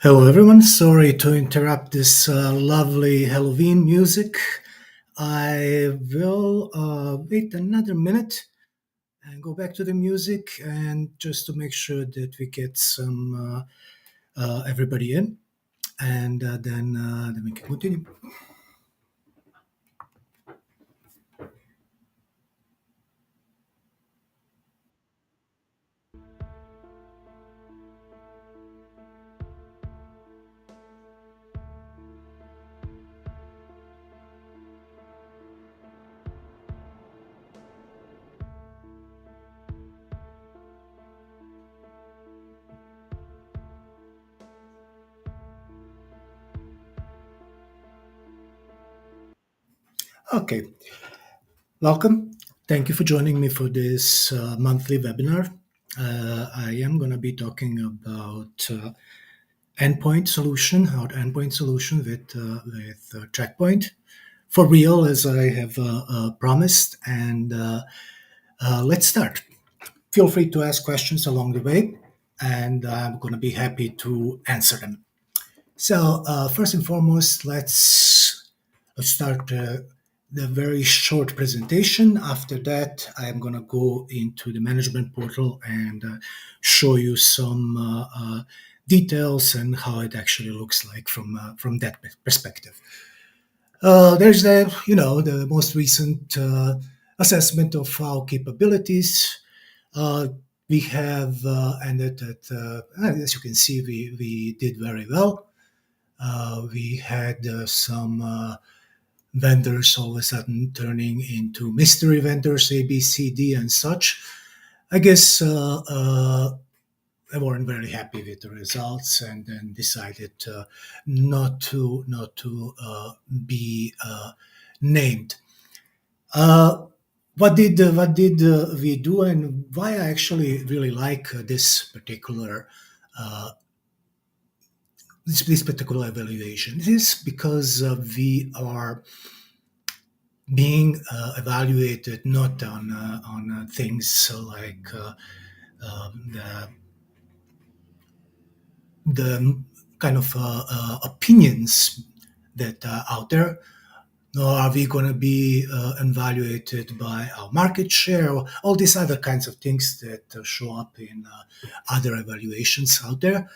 Hello, everyone. Sorry to interrupt this lovely Halloween music. I will wait another minute and go back to the music, and just to make sure that we get some everybody in, and then we can continue. Okay, welcome. Thank you for joining me for this monthly webinar. I am going to be talking about endpoint solution, our endpoint solution with Checkpoint for real, as I have promised. And let's start. Feel free to ask questions along the way, and I'm going to be happy to answer them. So first and foremost, let's start the very short presentation. After that, I'm going to go into the management portal and show you some details and how it actually looks like from that perspective. There's the most recent assessment of our capabilities. Uh, we have ended at, as you can see, we did very well. We had some vendors all of a sudden turning into mystery vendors, A, B, C, D, and such. I guess they weren't very happy with the results, and then decided not to be named. Uh, what did we do, and why I actually really like uh, this particular evaluation? It is because we are being evaluated not on things like the kind of opinions that are out there, nor are we going to be evaluated by our market share or all these other kinds of things that show up in other evaluations out there.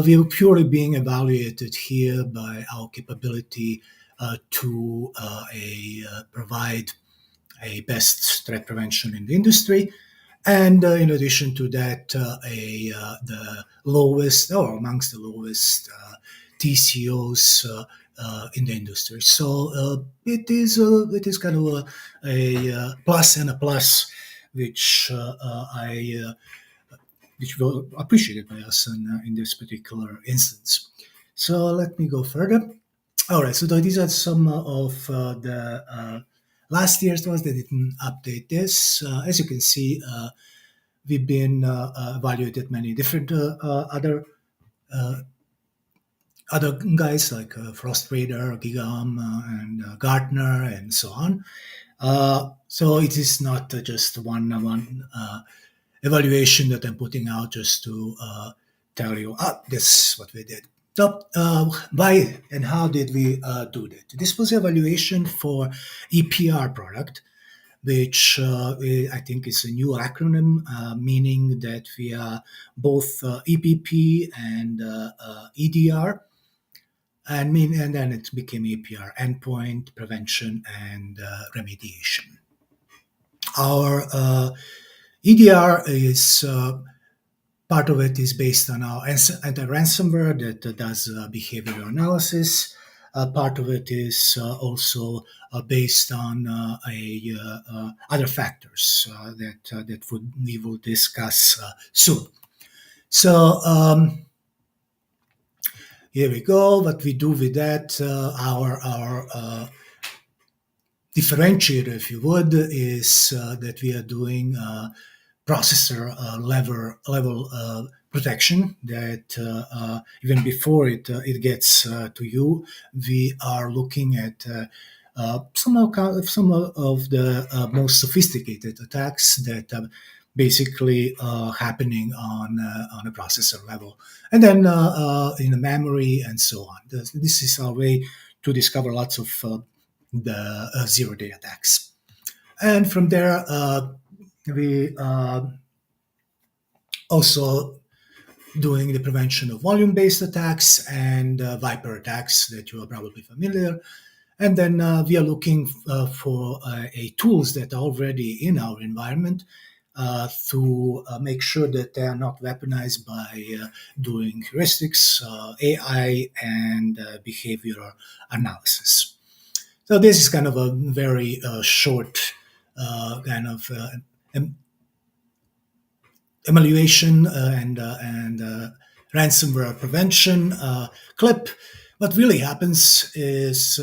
We are purely being evaluated here by our capability to provide a best threat prevention in the industry. And in addition to that, the lowest or amongst the lowest TCOs in the industry. So it is kind of a plus and a plus, which which were appreciated by us in this particular instance. So let me go further. All right, so these are some of the last year's ones. They didn't update this. As you can see, we've been evaluated many different uh, other guys like Frost Radar, Gigam, and Gartner, and so on. So it is not just one evaluation that I'm putting out just to tell you, this is what we did. So, why and how did we do that? This was evaluation for EPR product, which I think is a new acronym, meaning that we are both EPP and EDR, and then it became EPR, endpoint prevention and remediation. Our EDR is part of it is based on our anti-ransomware that does behavioral analysis. Part of it is also based on other factors that we will discuss soon. So here we go. What we do with that, our differentiator, if you would, is that we are doing processor level protection. That even before it gets to you, we are looking at some of the most sophisticated attacks that basically happening on a processor level, and then in the memory and so on. This is our way to discover lots of the zero-day attacks. And from there, we also doing the prevention of volume-based attacks and Viper attacks that you are probably familiar. And then we are looking for a tools that are already in our environment to make sure that they are not weaponized by doing heuristics, AI, and behavioral analysis. So this is kind of a very short kind of evaluation and ransomware prevention clip. What really happens is,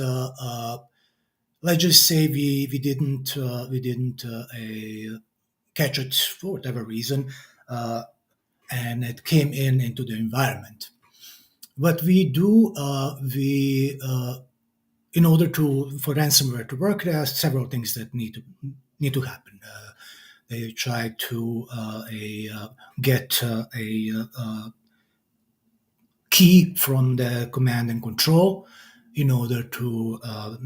let's just say we didn't catch it for whatever reason, uh, and it came into the environment. What we do, we in order to for ransomware to work, there are several things that need to happen. They try to get key from the command and control in order to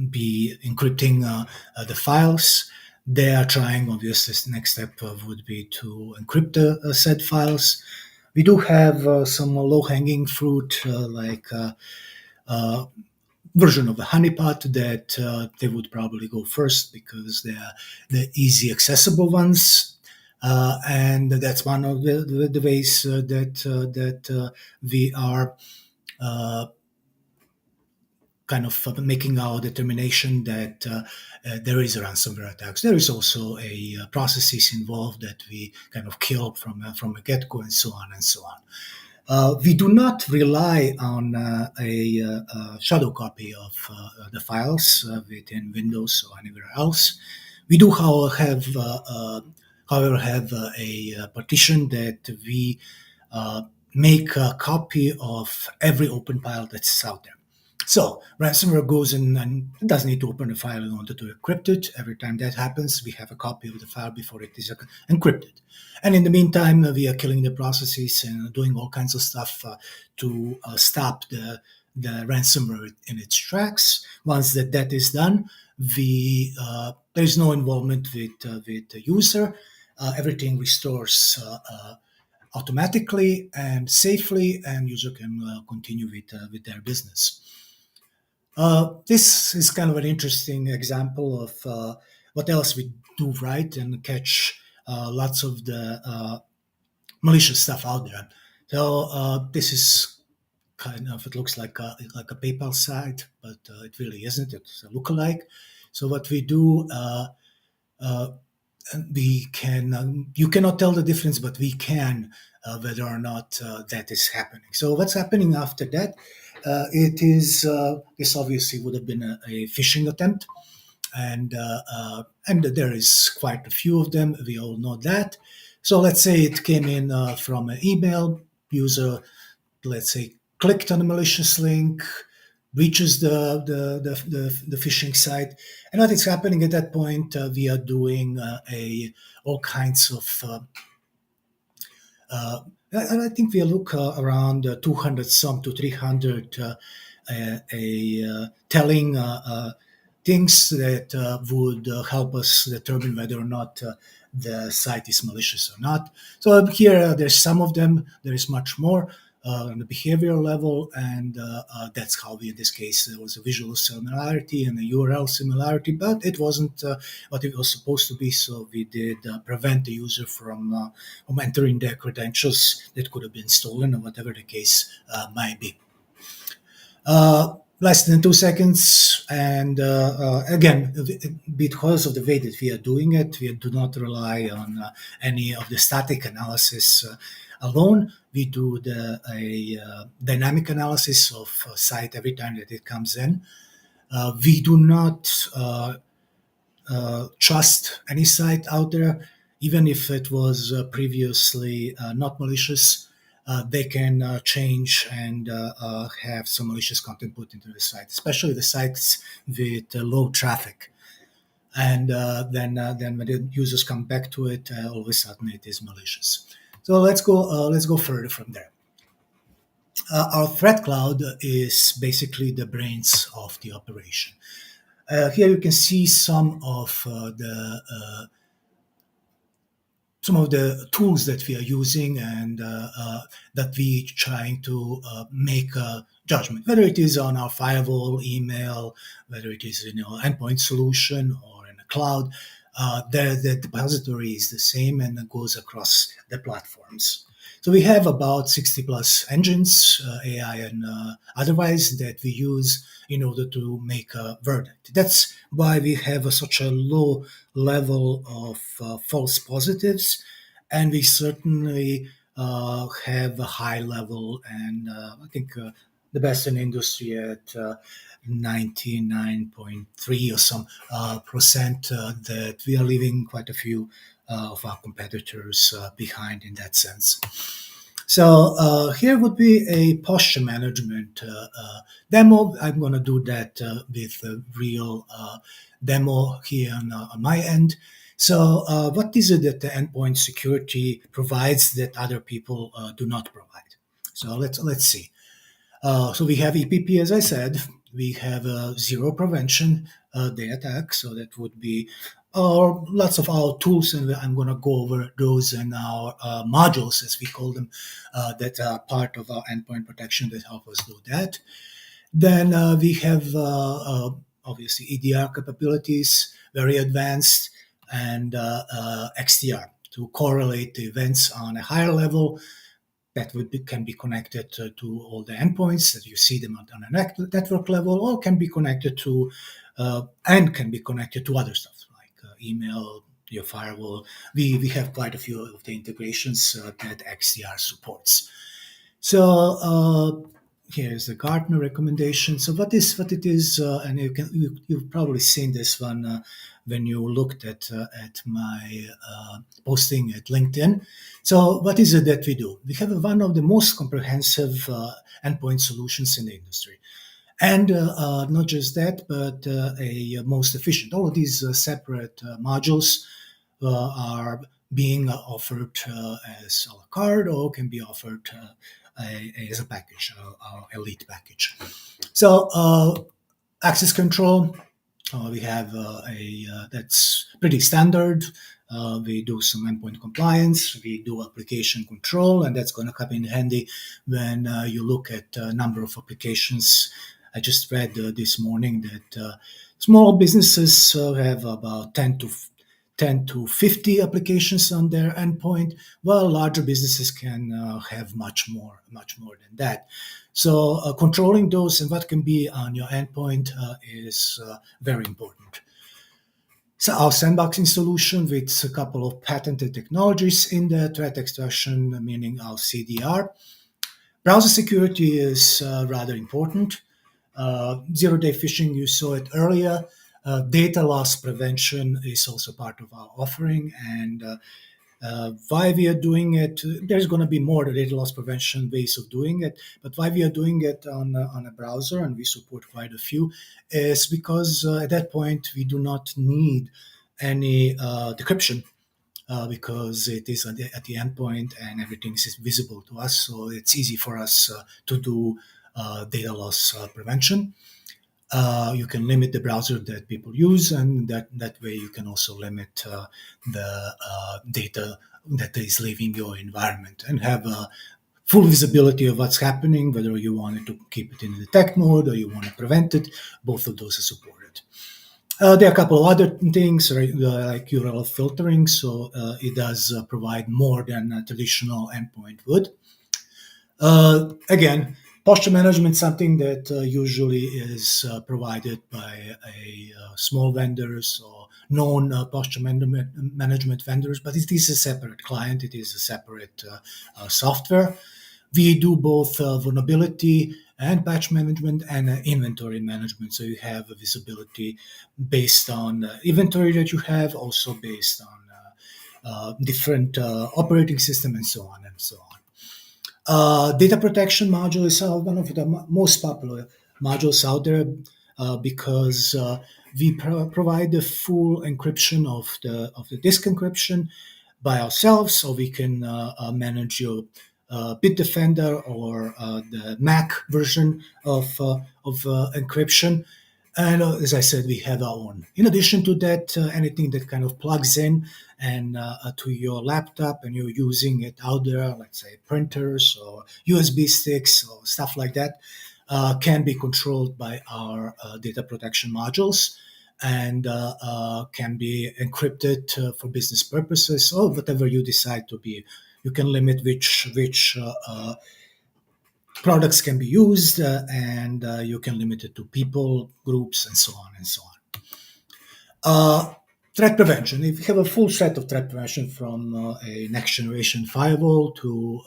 be encrypting the files. They are trying, obviously, the next step would be to encrypt the said files. We do have some low hanging fruit like uh, version of the honeypot that they would probably go first because they are the easy accessible ones. And that's one of the ways that we are uh, kind of making our determination that there is a ransomware attack. There is also a processes involved that we kind of kill from a get go and so on and so on. We do not rely on a shadow copy of the files within Windows or anywhere else. We do, however, have a partition that we uh, make a copy of every open file that's out there. So ransomware goes in and it doesn't need to open the file in order to encrypt it. Every time that happens, we have a copy of the file before it is encrypted. And in the meantime, we are killing the processes and doing all kinds of stuff to stop the ransomware in its tracks. Once that is done, we there is no involvement with the user. Everything restores automatically and safely, and user can continue with their business. This is kind of an interesting example of what else we do right and catch lots of the malicious stuff out there. So this is kind of, it looks like a PayPal site, but it really isn't. It's a lookalike. So what we do, uh, we can you cannot tell the difference, but we can whether or not that is happening. So what's happening after that? It is this obviously would have been a phishing attempt, and there is quite a few of them. We all know that. So let's say it came in from an email user. Let's say clicked on a malicious link, reaches the phishing site, and what is happening at that point? We are doing a all kinds of I think we look around 200 some to 300 telling things that would help us determine whether or not the site is malicious or not. So here, there's some of them. There is much more on the behavioral level, and that's how we, in this case, there was a visual similarity and a URL similarity, but it wasn't what it was supposed to be. So we did prevent the user from entering their credentials that could have been stolen or whatever the case might be. Less than 2 seconds. And again, because of the way that we are doing it, we do not rely on any of the static analysis alone. We do a dynamic analysis of site every time that it comes in. We do not trust any site out there, even if it was previously not malicious. They can change and have some malicious content put into the site, especially the sites with low traffic. and then when the users come back to it, all of a sudden it is malicious. So let's go further from there. Our threat cloud is basically the brains of the operation. Here you can see some of the tools that we are using and that we trying to make a judgment, whether it is on our firewall, email, whether it is in our endpoint solution or in a cloud. The depository is the same and it goes across the platforms. So we have about 60 plus engines, AI and otherwise, that we use in order to make a verdict. That's why we have such a low level of false positives, and we certainly have a high level, and I think the best in industry at 99.3 or some percent, that we are leaving quite a few of our competitors behind in that sense. So here would be a posture management demo. I'm going to do that with a real demo here on my end. So what is it that the endpoint security provides that other people do not provide? So let's see. So we have EPP, as I said. We have zero prevention day attack. So that would be lots of our tools, and I'm going to go over those in our modules, as we call them, that are part of our endpoint protection that help us do that. Then we have obviously EDR capabilities, very advanced, and XDR to correlate the events on a higher level that can be connected to all the endpoints that you see them on a network level, or can be connected to and can be connected to other stuff like email, your firewall. We have quite a few of the integrations that XDR supports. So here's the Gartner recommendation. So what it is, and you've probably seen this one when you looked at my posting at LinkedIn. So what is it that we do? We have one of the most comprehensive endpoint solutions in the industry. And not just that, but a most efficient. All of these separate modules are being offered as a la carte, or can be offered as a package, elite package. So access control, we have a that's pretty standard. We do some endpoint compliance, we do application control, and that's going to come in handy when you look at a number of applications. I just read this morning that small businesses have about 10 to 50 applications on their endpoint, while larger businesses can have much more than that. So controlling those and what can be on your endpoint is very important. So our sandboxing solution with a couple of patented technologies in the threat extraction, meaning our CDR. Browser security is rather important. Zero-day phishing, you saw it earlier. Data loss prevention is also part of our offering, and why we are doing it, there's going to be more data loss prevention ways of doing it, but why we are doing it on a browser, and we support quite a few, is because at that point we do not need any decryption, because it is at the endpoint and everything is visible to us, so it's easy for us to do data loss prevention. You can limit the browser that people use, and that way you can also limit the data that is leaving your environment and have full visibility of what's happening, whether you wanted to keep it in detect mode or you want to prevent it. Both of those are supported. There are a couple of other things like URL filtering, so it does provide more than a traditional endpoint would. Again, posture management, something that usually is provided by small vendors or known posture management vendors, but it is a separate client, it is a separate software. We do both vulnerability and patch management and inventory management. So you have a visibility based on inventory that you have, also based on different operating system and so on and so on. Data protection module is one of the most popular modules out there. because we provide the full encryption of the disk encryption by ourselves, so we can manage your Bitdefender or the Mac version of encryption. And as I said, we have our own. In addition to that, anything that kind of plugs in and to your laptop and you're using it out there, let's say printers or USB sticks or stuff like that, can be controlled by our data protection modules and can be encrypted for business purposes or whatever you decide to be. You can limit which products can be used, and you can limit it to people, groups, and so on and so on. Threat prevention. If you have a full set of threat prevention from a next generation firewall to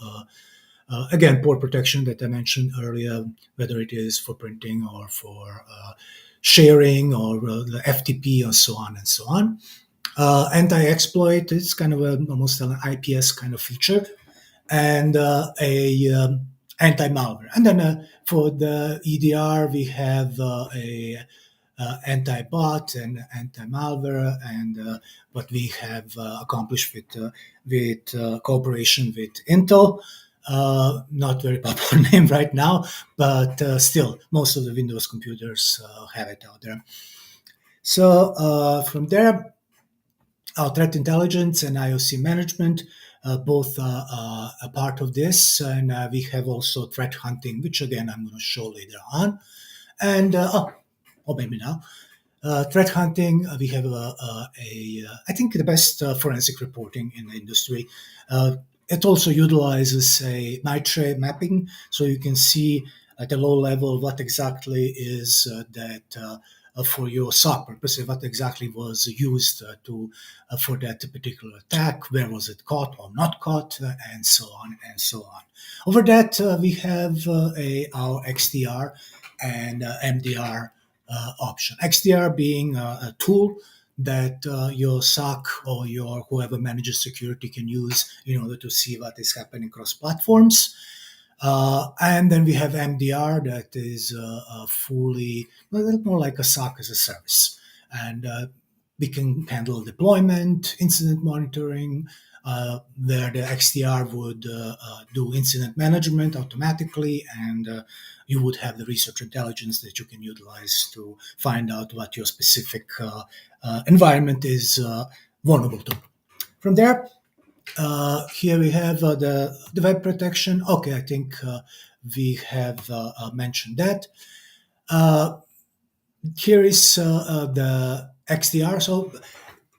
again, port protection that I mentioned earlier, whether it is for printing or for sharing or the FTP or so on and so on. Anti-exploit is kind of almost an IPS kind of feature, and a anti-malware. And then for the EDR, we have a anti-bot and anti-malware, and what we have accomplished with cooperation with Intel. Not very popular name right now, but still, most of the Windows computers have it out there. So from there, our threat intelligence and IOC management both are a part of this, and we have also threat hunting, which again I'm going to show later on. And or maybe now. Threat hunting, we have I think the best forensic reporting in the industry. It also utilizes a nitrate mapping, so you can see at a low level what exactly is that for your SOC purpose, what exactly was used to for that particular attack, where was it caught or not caught, and so on and so on. Over that, we have our XDR and MDR option. XDR being a tool that your SOC or your whoever manages security can use in order to see what is happening across platforms. And then we have MDR that is fully a little more like a SOC as a service. And we can handle deployment, incident monitoring, where the XDR would do incident management automatically, and you would have the research intelligence that you can utilize to find out what your specific environment is vulnerable to. From there, here we have the web protection. Okay, I think we have mentioned that. Here is the XDR. So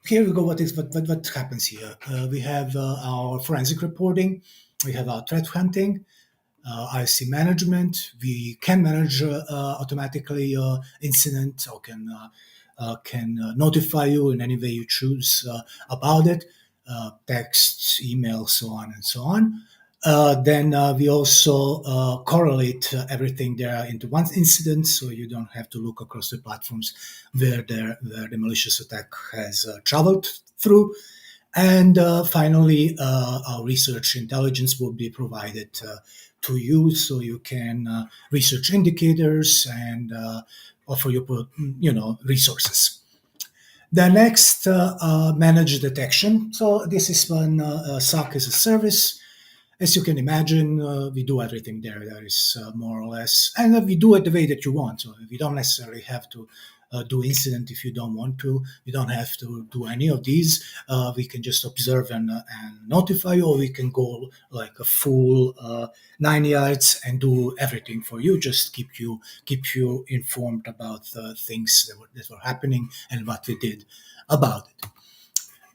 here we go. What happens here? We have our forensic reporting. We have our threat hunting, IC management. We can manage automatically your incident, or can notify you in any way you choose about it. Text, email, so on and so on. Then we also correlate everything there into one incident, so you don't have to look across the platforms where the malicious attack has traveled through. And finally, our research intelligence will be provided to you, so you can research indicators and offer your resources. The next, manage detection. So this is when SOC as a service. As you can imagine, we do everything there. There is more or less, and we do it the way that you want. So we don't necessarily have to do incident if you don't want to. We don't have to do any of these. We can just observe and notify you, or we can go like a full 9 yards and do everything for you. Just keep you informed about the things that were happening and what we did about it.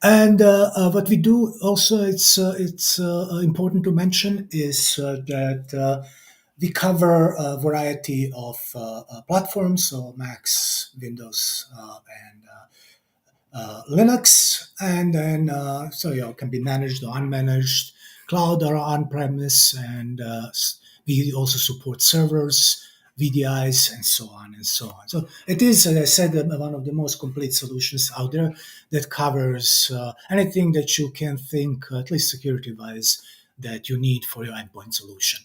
And what we do also, it's important to mention is that we cover a variety of platforms, so Macs, Windows, and Linux, and then so it can be managed or unmanaged, cloud or on-premise, and we also support servers, VDIs, and so on and so on. So it is, as I said, one of the most complete solutions out there that covers anything that you can think, at least security-wise, that you need for your endpoint solution.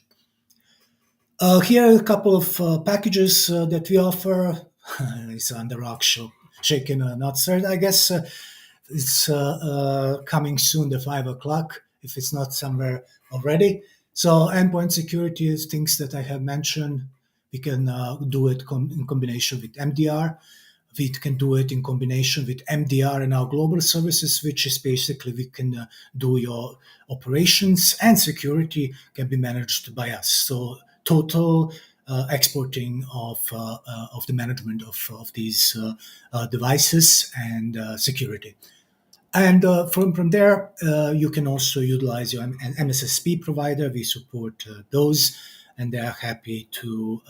Here are a couple of packages that we offer. It's on the rock shaking, not stirred. I guess it's coming soon, the 5 o'clock, if it's not somewhere already. So endpoint security is things that I have mentioned. We can do it in combination with MDR. We can do it in combination with MDR and our global services, which is basically we can do your operations, and security can be managed by us. So total exporting of the management of these devices and security. And from there, you can also utilize your an MSSP provider. We support those, and they are happy to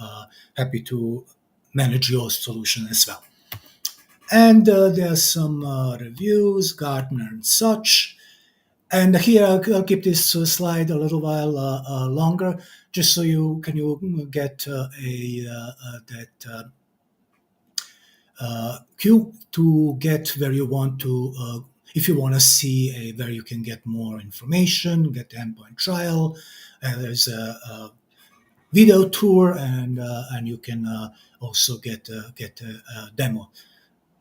manage your solution as well. And there are some reviews, Gartner and such. And here I'll keep this slide a little while longer, just so you get a that queue to get where you want to. If you want to see where you can get more information, get the endpoint trial. There's a video tour, and you can also get a demo.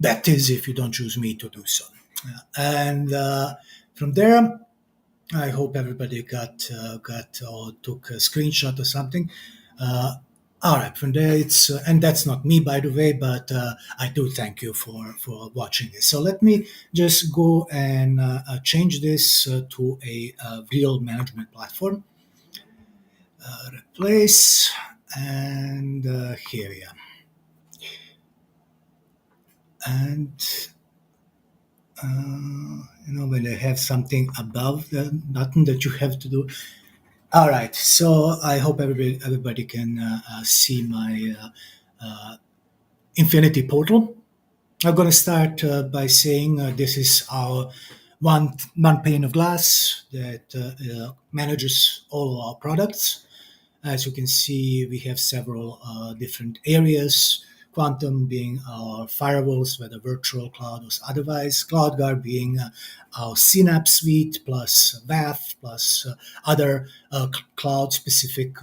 That is, if you don't choose me to do so. And from there, I hope everybody got or took a screenshot or something. Uh, all right, from there it's and that's not me, by the way, but I do thank you for watching this. So let me just go and change this to a real management platform. Replace, and here we are. And when they have something above the button that you have to do. All right, so I hope everybody can see my Infinity portal. I'm going to start by saying this is our one pane of glass that manages all our products. As you can see, we have several different areas. Quantum being our firewalls, whether virtual, cloud, or otherwise. CloudGuard being our Synapse suite, plus WAF, plus other cloud-specific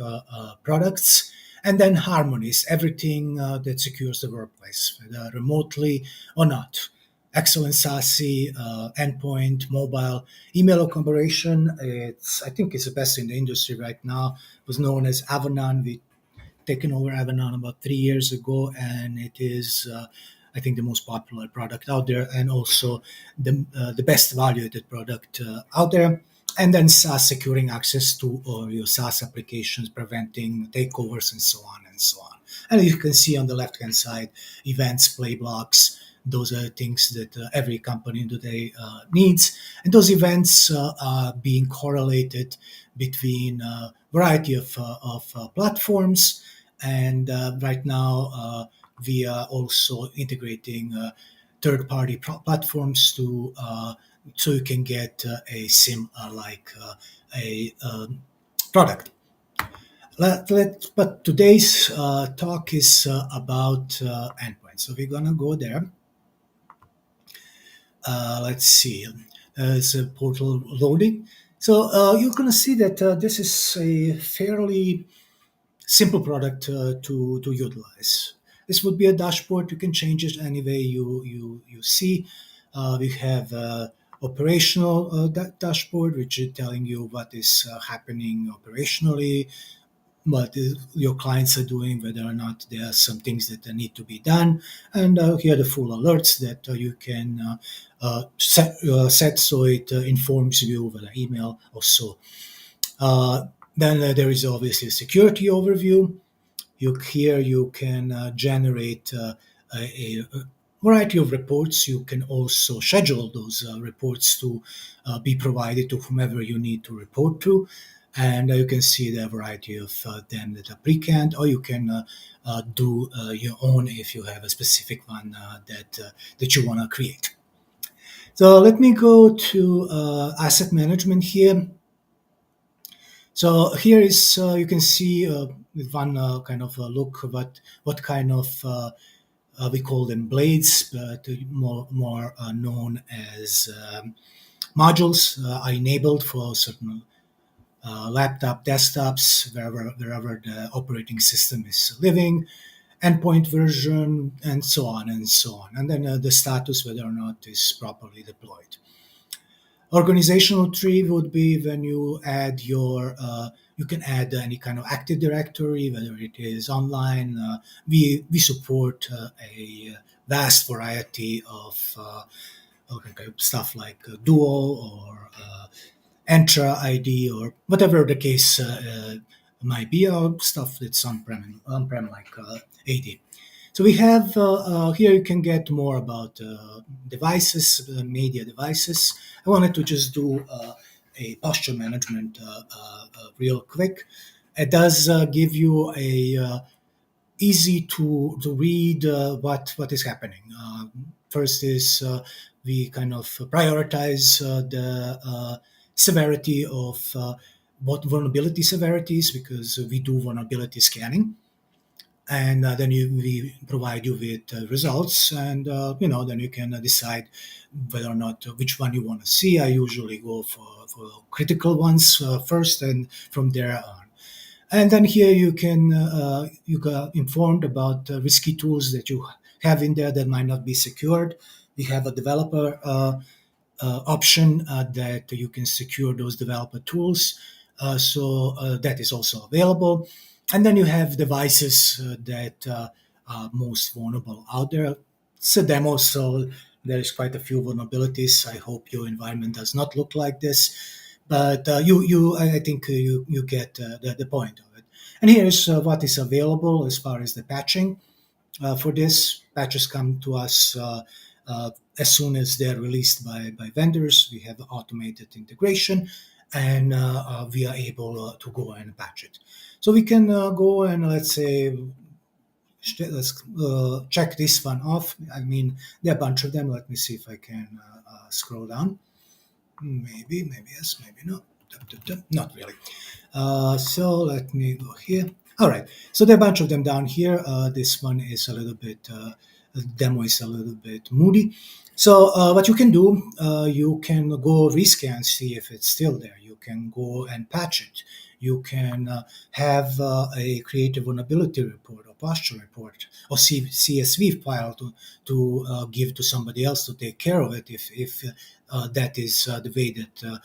products. And then Harmonies, everything that secures the workplace, whether remotely or not. Excellent SASE, endpoint, mobile, email collaboration. I think it's the best in the industry right now. It was known as Avanan. We taken over Avanan about 3 years ago, and it is, I think, the most popular product out there, and also the best evaluated product out there. And then SaaS, securing access to all your SaaS applications, preventing takeovers, and so on and so on. And you can see on the left hand side, events, play blocks. Those are things that every company today needs, and those events are being correlated between a variety of platforms. And right now, we are also integrating third-party platforms to so you can get a sim like a product. But today's talk is about endpoints. So we're gonna go there. Let's see. It's a portal loading. So you're gonna see that this is a fairly simple product to utilize. This would be a dashboard. You can change it any way you see. We have operational dashboard, which is telling you what is happening operationally, what your clients are doing, whether or not there are some things that need to be done. And here are the full alerts that you can set so it informs you via email or so. Then there is obviously a security overview. Here you can generate a variety of reports. You can also schedule those reports to be provided to whomever you need to report to. And you can see the variety of them that are pre-canned, or you can do your own if you have a specific one that you want to create. So let me go to asset management here. So here is you can see with one kind of look what kind of we call them blades, but more known as modules are enabled for certain laptop, desktops, wherever the operating system is living. endpoint version, and so on and so on. And then the status, whether or not is properly deployed. Organizational tree would be when you add you can add any kind of Active Directory, whether it is online. We support a vast variety of okay, stuff like Duo or Entra ID or whatever the case might be, or stuff that's on-prem like AD. So we have here you can get more about devices, media devices. I wanted to just do a posture management real quick. It does give you a easy to read what is happening. First is we kind of prioritize the severity of what vulnerability severities because we do vulnerability scanning, and then we provide you with results, and then you can decide whether or not which one you want to see. I usually go for critical ones first, and from there on. And then here you got informed about risky tools that you have in there that might not be secured. We have a developer option that you can secure those developer tools. So that is also available. And then you have devices that are most vulnerable out there. It's a demo, so there is quite a few vulnerabilities. I hope your environment does not look like this, but I think you get the point of it. And here's what is available as far as the patching for this. Patches come to us as soon as they're released by vendors. We have automated integration, and we are able to go and patch it. So we can go and let's say let's check this one off. I mean, there are a bunch of them. Let me see if I can scroll down. Maybe yes, maybe no. Not really. So let me go here. All right. So there are a bunch of them down here. This one is a little bit, the demo is a little bit moody. So what you can do, you can go rescan, see if it's still there. You can go and patch it. You can have a create a vulnerability report or posture report or CSV file to give to somebody else to take care of it if that is the way that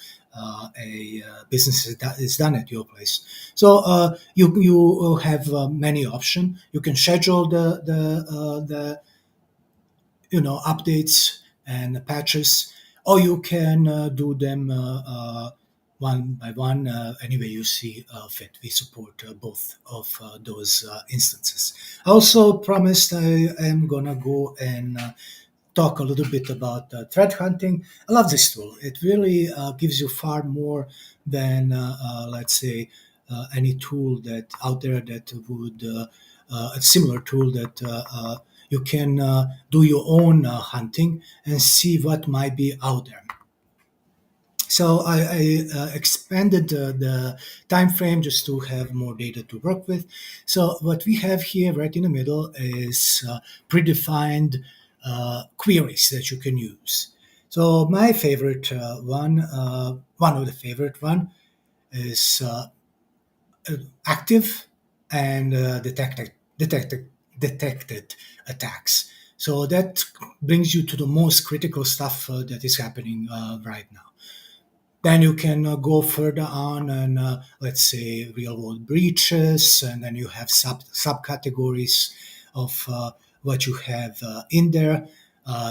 a business is done at your place. So you have many options. You can schedule the updates and patches, or you can do them one by one. Anyway, you see fit. We support both of those instances. I also promised I am gonna go and talk a little bit about threat hunting. I love this tool. It really gives you far more than, let's say, any tool that out there that would a similar tool that you can do your own hunting and see what might be out there. So I expanded the time frame just to have more data to work with. So what we have here right in the middle is predefined queries that you can use. So my favorite one of the favorite one is active and detected attacks. So that brings you to the most critical stuff that is happening right now. Then you can go further on and let's say real world breaches, and then you have subcategories of what you have in there.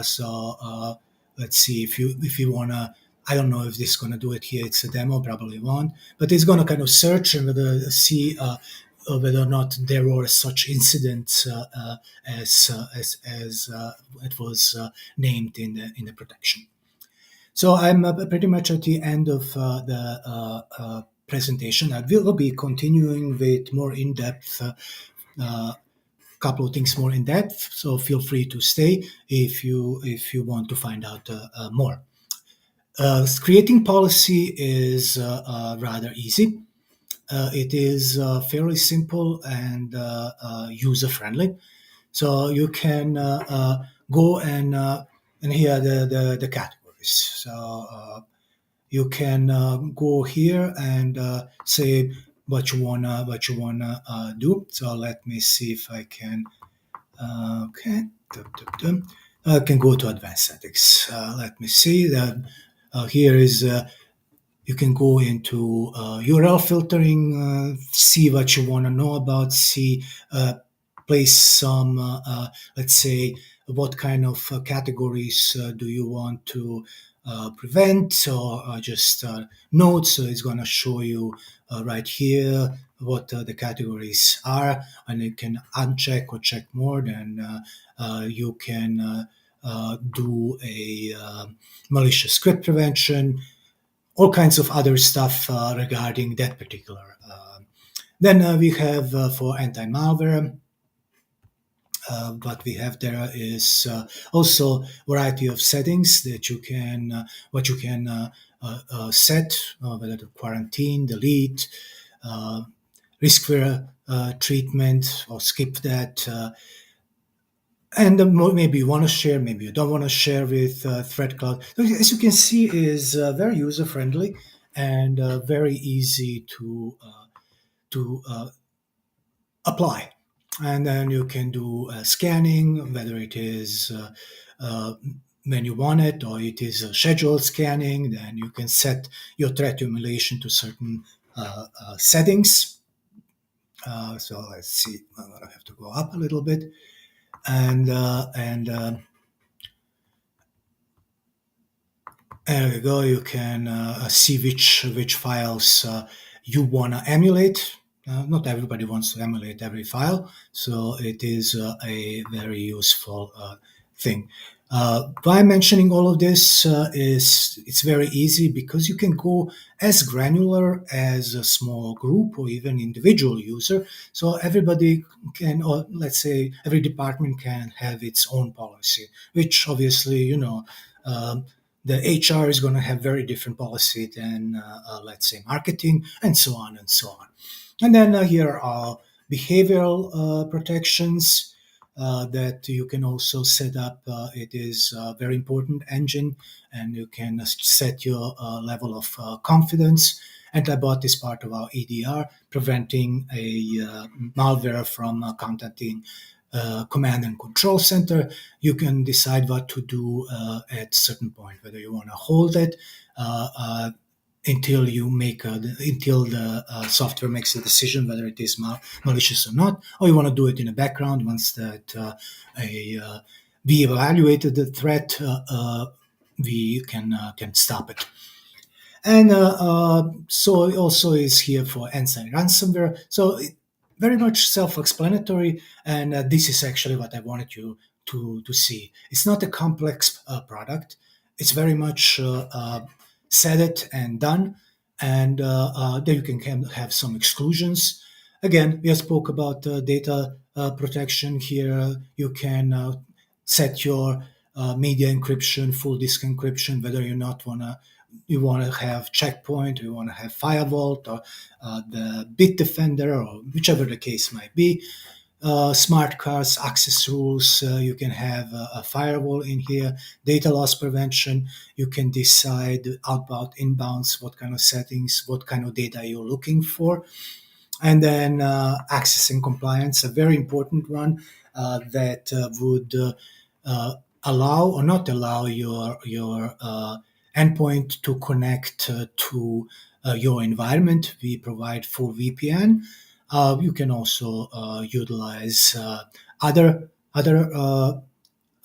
So let's see if you wanna. I don't know if this is gonna do it here. It's a demo, probably won't, but it's gonna kind of search and see whether or not there were such incidents as it was named in the protection. So I'm pretty much at the end of the presentation. I will be continuing with more in-depth, couple of things more in depth. So feel free to stay if you want to find out more. Creating policy is rather easy. It is fairly simple and user friendly. So you can go and here are the categories. So you can go here and say what you wanna do. So let me see if I can. Okay. I can go to advanced settings. Let me see. Here is you can go into URL filtering, see what you want to know about, see place some, let's say, what kind of categories do you want to prevent or just note. So it's going to show you right here what the categories are, and you can uncheck or check more. Then you can do a malicious script prevention, all kinds of other stuff regarding that particular. Then we have for anti-malware, what we have there is also variety of settings that you can what you can set, whether to quarantine, delete, uh, risk treatment, or skip that. And maybe you want to share, maybe you don't want to share with ThreadCloud. As you can see, is very user friendly and very easy to apply. And then you can do scanning, whether it is uh, when you want it or it is a scheduled scanning. Then you can set your threat emulation to certain settings. So let's see. I'm gonna have to go up a little bit, and there you go. You can see which files you want to emulate. Not everybody wants to emulate every file, so it is a very useful thing. Why I'm mentioning all of this is it's very easy because you can go as granular as a small group or even individual user. So everybody can, or let's say every department can have its own policy, which obviously, the HR is going to have very different policy than, let's say, marketing, and so on and so on. And then here are behavioral protections that you can also set up. It is a very important engine, and you can set your level of confidence. Antibot is part of our EDR, preventing a malware from contacting command and control center. You can decide what to do at certain point, whether you want to hold it until you make until the software makes a decision whether it is malicious or not, or you want to do it in the background once that a we evaluated the threat. We can stop it. And so it also is here for anti-ransomware. So very much self-explanatory, and this is actually what I wanted you to see. It's not a complex product. It's very much set it and done, and there you can have some exclusions. Again, we spoke about data protection here. You can set your media encryption, full disk encryption, whether you not wanna you want to have checkpoint, you want to have firewall, or the Bitdefender, or whichever the case might be. Smart cards, access rules, you can have a firewall in here, data loss prevention. You can decide outbound, inbounds, what kind of settings, what kind of data you're looking for. And then access and compliance, a very important one that would allow or not allow your endpoint to connect to your environment. We provide full VPN. You can also utilize other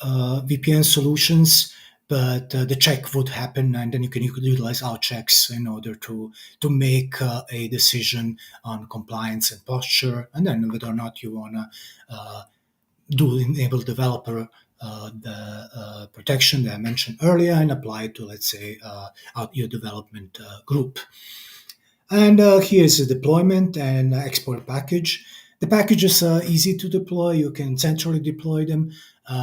VPN solutions, but the check would happen, and then you could utilize our checks in order to make a decision on compliance and posture, and then whether or not you want to do enable developer the protection that I mentioned earlier and apply it to, let's say, your development group. And here's the deployment and export package. The packages are easy to deploy. You can centrally deploy them.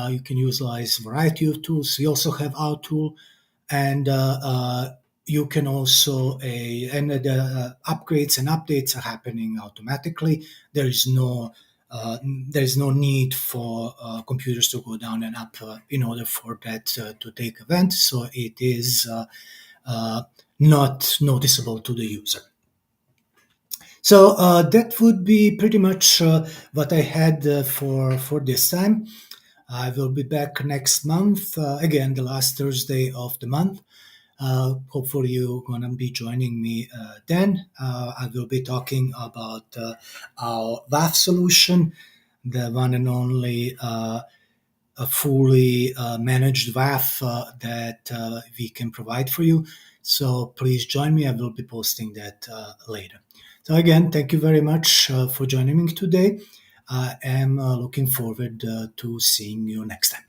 You can utilize a variety of tools. We also have our tool, and you can also and the upgrades and updates are happening automatically. There is no there is no need for computers to go down and up in order for that to take event. So it is uh, not noticeable to the user. So that would be pretty much what I had for this time. I will be back next month, again, the last Thursday of the month. Hopefully, you're going to be joining me then. I will be talking about our WAF solution, the one and only a fully managed WAF that we can provide for you. So please join me. I will be posting that later. So again, thank you very much for joining me today. I am looking forward to seeing you next time.